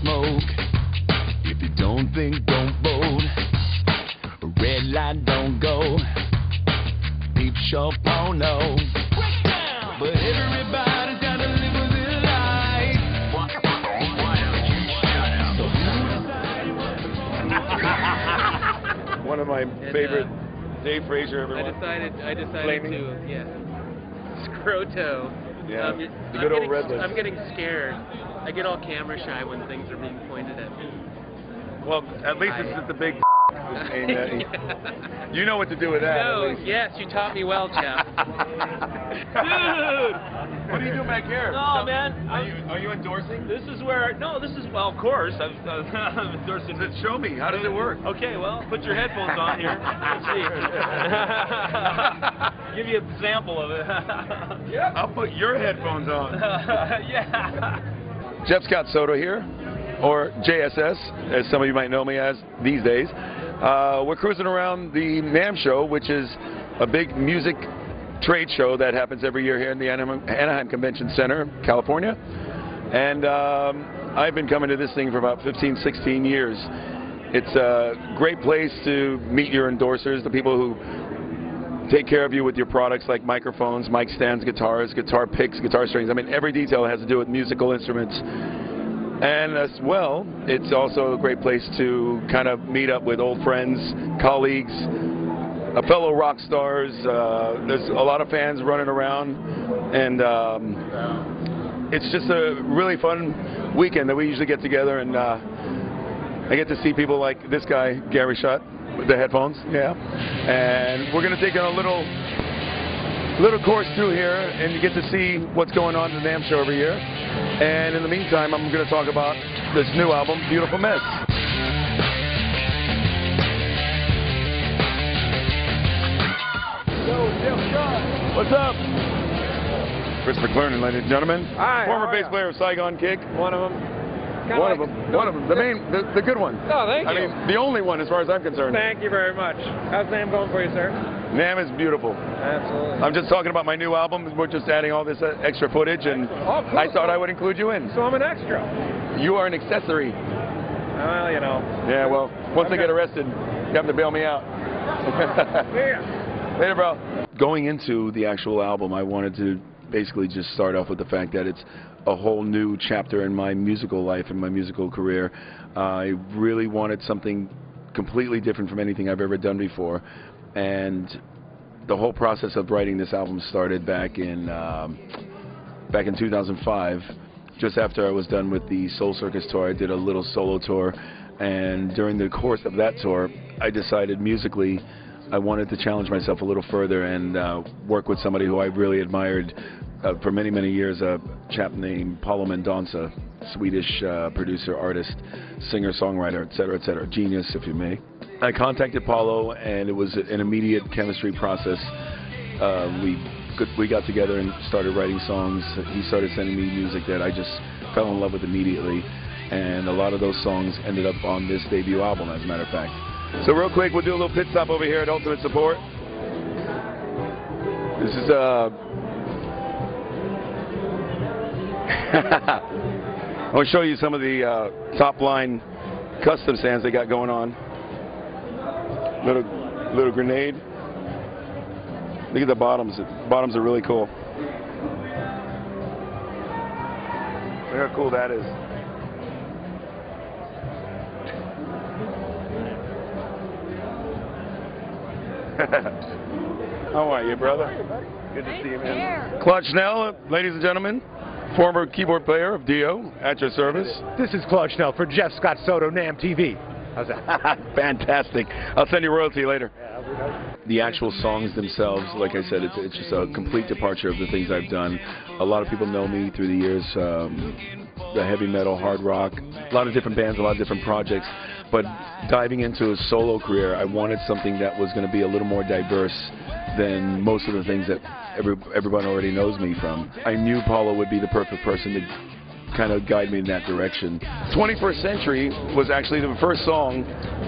smoke. If you don't think, don't vote. A red light, don't go. Peep show, oh no. But everybody's gotta live with their life. Why don't you shut up? One of my favorite, Dave Frazier, everyone. I decided to, yeah. Scroto. Yeah, the good old red list. I'm getting scared. I get all camera shy when things are being pointed at me. Well, at least this is the big and, you know what to do with that. No, yes, you taught me well, Jeff. Dude! What are you doing back here? No, man. Are you endorsing? This is where, no, this is, well, of course, I'm endorsing. Show me, how does it work? Okay, well, put your headphones on here. Let's see. Give you a sample of it. Yeah. I'll put your headphones on. Yeah. Jeff Scott Soto here, or JSS, as some of you might know me as these days. We're cruising around the NAMM show, which is a big music trade show that happens every year here in the Anaheim Convention Center, California. And I've been coming to this thing for about 15, 16 years. It's a great place to meet your endorsers, the people who take care of you with your products like microphones, mic stands, guitars, guitar picks, guitar strings. I mean, every detail has to do with musical instruments. And as well, it's also a great place to kind of meet up with old friends, colleagues, fellow rock stars. There's a lot of fans running around, and it's just a really fun weekend that we usually get together, and I get to see people like this guy, Gary Schutt, with the headphones, yeah. And we're going to take a little course through here, and you get to see what's going on in the NAMM show every year. And in the meantime, I'm going to talk about this new album, Beautiful Mess. What's up? Chris McClernand, ladies and gentlemen. Hi. Former bass player of Saigon Kick. One of them. One of them. The good one. Oh, thank you. I mean, the only one as far as I'm concerned. Thank you very much. How's NAMM going for you, sir? NAMM is beautiful. Absolutely. I'm just talking about my new album. We're just adding all this extra footage, and cool. I thought I would include you in. So I'm an extra. You are an accessory. Well, you know. Yeah, well, once I get arrested, you have to bail me out. Yeah. Later, bro. Going into the actual album, I wanted to basically just start off with the fact that it's a whole new chapter in my musical life and my musical career. I really wanted something completely different from anything I've ever done before, and the whole process of writing this album started back in 2005. Just after I was done with the Soul Circus tour, I did a little solo tour, and during the course of that tour, I decided musically I wanted to challenge myself a little further and work with somebody who I really admired for many, many years, a chap named Paulo Mendonça, Swedish producer, artist, singer, songwriter, etc., genius, if you may. I contacted Paulo, and it was an immediate chemistry process. We got together and started writing songs. He started sending me music that I just fell in love with immediately, and a lot of those songs ended up on this debut album, as a matter of fact. So real quick, we'll do a little pit stop over here at Ultimate Support. This is I want to show you some of the top line custom stands they got going on. Little grenade. Look at the bottoms. The bottoms are really cool. Look how cool that is. How are you, brother? Good to see you, man. Claude Schnell, ladies and gentlemen, former keyboard player of Dio, at your service. This is Claude Schnell for Jeff Scott Soto, NAMM TV. How's that? Fantastic. I'll send you royalty later. The actual songs themselves, like I said, it's just a complete departure of the things I've done. A lot of people know me through the years, the heavy metal, hard rock, a lot of different bands, a lot of different projects. But diving into a solo career, I wanted something that was going to be a little more diverse than most of the things that everyone already knows me from. I knew Paulo would be the perfect person to kind of guide me in that direction. 21st Century was actually the first song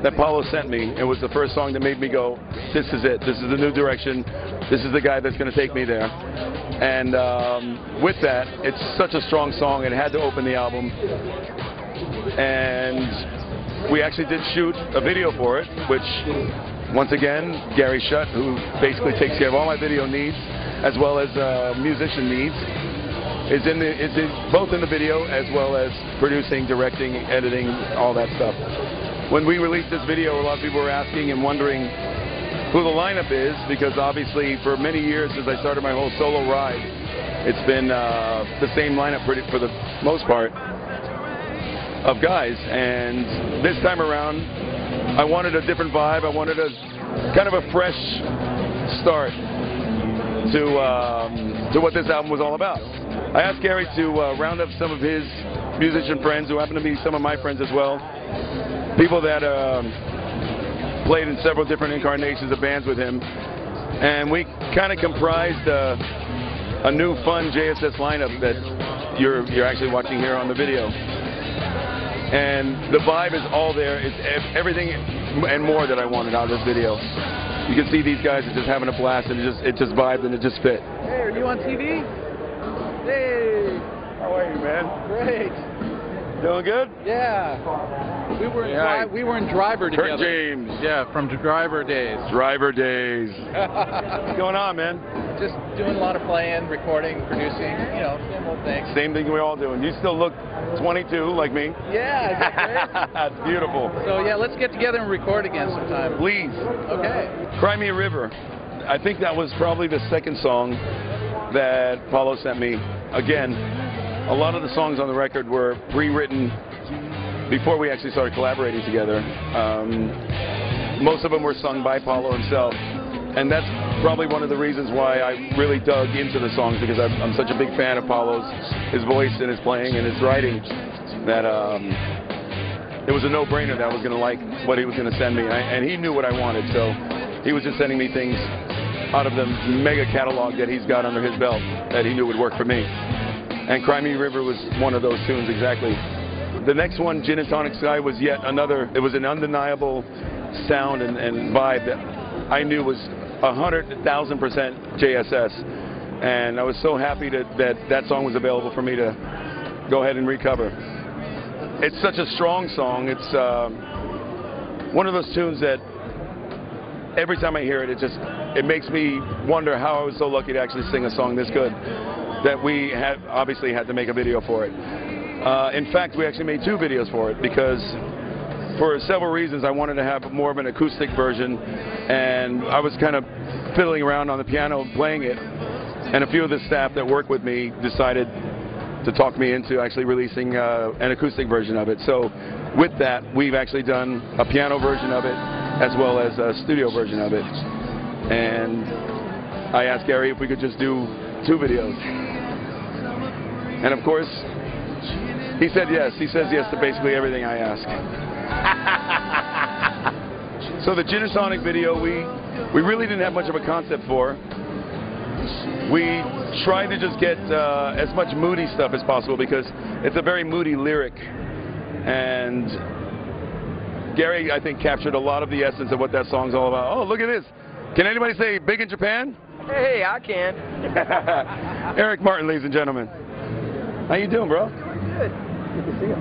that Paulo sent me. It was the first song that made me go, this is it. This is the new direction. This is the guy that's going to take me there. And with that, it's such a strong song. It had to open the album. and we actually did shoot a video for it, which, once again, Gary Shutt, who basically takes care of all my video needs, as well as musician needs, is both in the video as well as producing, directing, editing, all that stuff. When we released this video, a lot of people were asking and wondering who the lineup is, because obviously for many years since I started my whole solo ride, it's been the same lineup for the most part of guys. And this time around, I wanted a different vibe. I wanted a kind of a fresh start to what this album was all about. I asked Gary to round up some of his musician friends, who happen to be some of my friends as well, people that played in several different incarnations of bands with him, and we kind of comprised a new fun JSS lineup that you're actually watching here on the video. And the vibe is all there. It's everything and more that I wanted out of this video. You can see these guys are just having a blast, and it just vibed and it just fit. Hey, are you on TV? Hey! How are you, man? Great. Doing good? Yeah. We were in Driver together. Kurt James. Yeah, from Driver days. Driver days. What's going on, man? Just doing a lot of playing, recording, producing, you know, same old thing. Same thing we all do. And you still look 22 like me. Yeah, is that great? That's beautiful. So yeah, let's get together and record again sometime. Please. Okay. Cry Me a River. I think that was probably the second song that Paulo sent me. Again, a lot of the songs on the record were pre-written before we actually started collaborating together. Most of them were sung by Paulo himself. And that's probably one of the reasons why I really dug into the songs, because I'm such a big fan of Paulo's, his voice and his playing and his writing, that it was a no-brainer that I was going to like what he was going to send me. And he knew what I wanted, so he was just sending me things out of the mega catalog that he's got under his belt that he knew would work for me. And Cry Me a River was one of those tunes, exactly. The next one, Gin and Tonic Sky, was yet another. It was an undeniable sound and vibe that I knew was 100,000% JSS. And I was so happy that song was available for me to go ahead and recover. It's such a strong song. It's one of those tunes that every time I hear it, it makes me wonder how I was so lucky to actually sing a song this good, that we obviously had to make a video for it. In fact, we actually made 2 videos for it, because for several reasons I wanted to have more of an acoustic version, and I was kind of fiddling around on the piano playing it, and a few of the staff that work with me decided to talk me into actually releasing an acoustic version of it. So with that, we've actually done a piano version of it as well as a studio version of it. And I asked Gary if we could just do 2 videos. And of course, he said yes. He says yes to basically everything I ask. So the Gin and Tonic video, we really didn't have much of a concept for. We tried to just get as much moody stuff as possible, because it's a very moody lyric. And Gary, I think, captured a lot of the essence of what that song's all about. Oh, look at this. Can anybody say big in Japan? Hey, I can. Eric Martin, ladies and gentlemen. How you doing, bro? Good. Good to see you.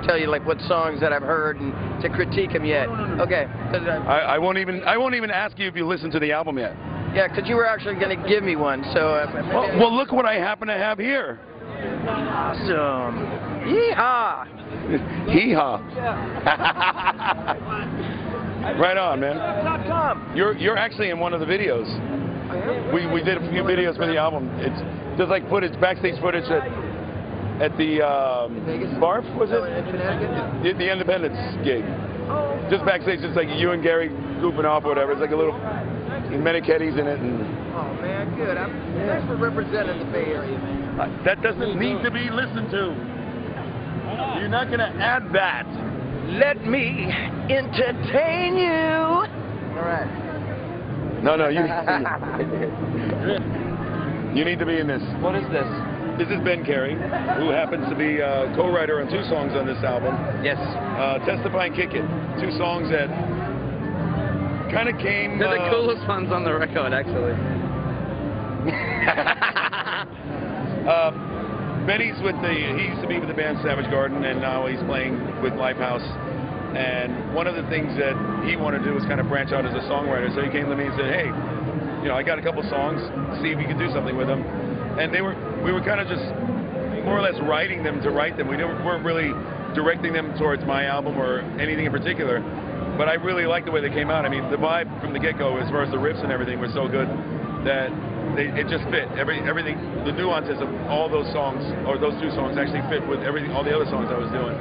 Tell you like what songs that I've heard and to critique them yet. Okay. I won't even ask you if you listened to the album yet. Yeah, because you were actually going to give me one. So. Well, look what I happen to have here. Awesome. Yeehaw. Hee-haw. Right on, man. Tom. You're actually in one of the videos. We did a few videos for the album. It's just like footage, backstage footage at the Barf, was it? In Connecticut? The Independence gig. Oh. Just backstage, it's like you and Gary goofing off or whatever. It's like a little many caddies in it. And oh man, good. Thanks for representing the Bay Area, man. That doesn't need to be listened to. You're not going to add that. Let me entertain you. All right. No, you need to be in this. What is this? This is Ben Cary, who happens to be a co-writer on 2 songs on this album. Yes. Testify and Kick It. 2 songs that kind of came... They're the coolest ones on the record, actually. Benny's he used to be with the band Savage Garden, and now he's playing with Lifehouse. And one of the things that he wanted to do was kind of branch out as a songwriter. So he came to me and said, hey, you know, I got a couple songs, see if you could do something with them. And we were kind of just more or less writing them to write them. We weren't really directing them towards my album or anything in particular. But I really liked the way they came out. I mean, the vibe from the get-go, as far as the riffs and everything, was so good that it just fit. Everything, the nuances of all those songs, or those two songs, actually fit with all the other songs I was doing.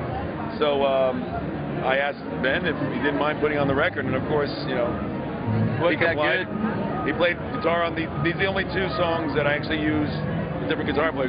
So I asked Ben if he didn't mind putting on the record, and of course, you know, he complied. He played guitar on these are the only two songs that I actually use a different guitar player.